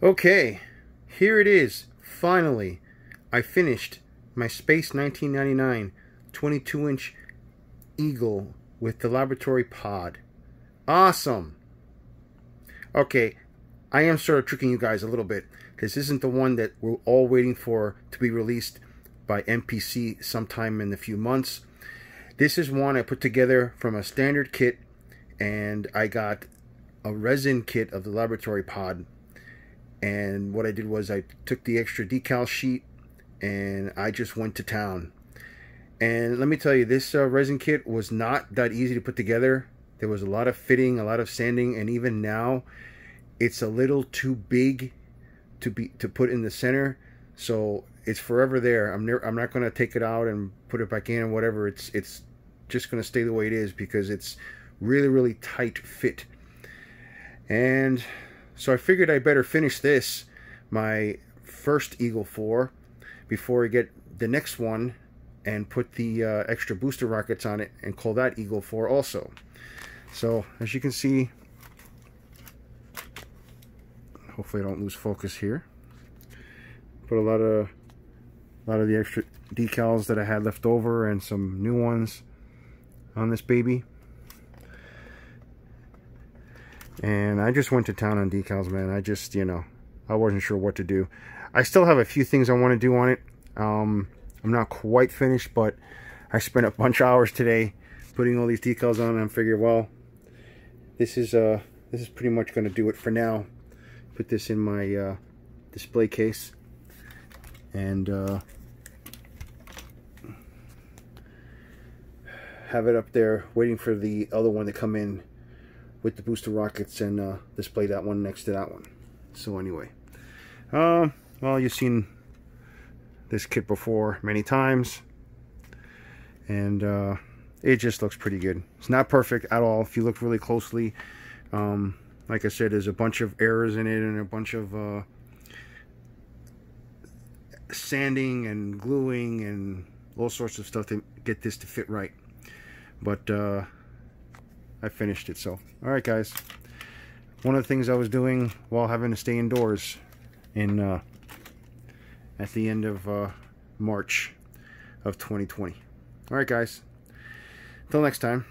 Okay, here it is. Finally, I finished my Space 1999 22-inch Eagle with the laboratory pod. Awesome! Okay, I am sort of tricking you guys a little bit. This isn't the one that we're all waiting for to be released by MPC sometime in a few months. This is one I put together from a standard kit, and I got a resin kit of the laboratory pod. And what I did was I took the extra decal sheet and I just went to town. And let me tell you, this resin kit was not that easy to put together. There was a lot of fitting, a lot of sanding, and even now it's a little too big to put in the center. So it's forever there. I'm not going to take it out and put it back in or whatever. It's just going to stay the way it is because it's really tight fit. And so I figured I better finish this, my first Eagle 4, before I get the next one and put the extra booster rockets on it and call that Eagle 4 also. So as you can see, hopefully I don't lose focus here. Put a lot of the extra decals that I had left over and some new ones on this baby. And I just went to town on decals, man. I just, I wasn't sure what to do. I still have a few things I want to do on it. I'm not quite finished, but I spent a bunch of hours today putting all these decals on, and I figured, well, this is pretty much going to do it for now. Put this in my display case and have it up there waiting for the other one to come in with the booster rockets, and display that one next to that one. So anyway, well, you've seen this kit before many times, and it just looks pretty good. It's not perfect at all. If you look really closely, like I said, there's a bunch of errors in it and a bunch of sanding and gluing and all sorts of stuff to get this to fit right. But I finished it. So alright guys, one of the things I was doing while having to stay indoors in at the end of March of 2020. Alright guys, until next time.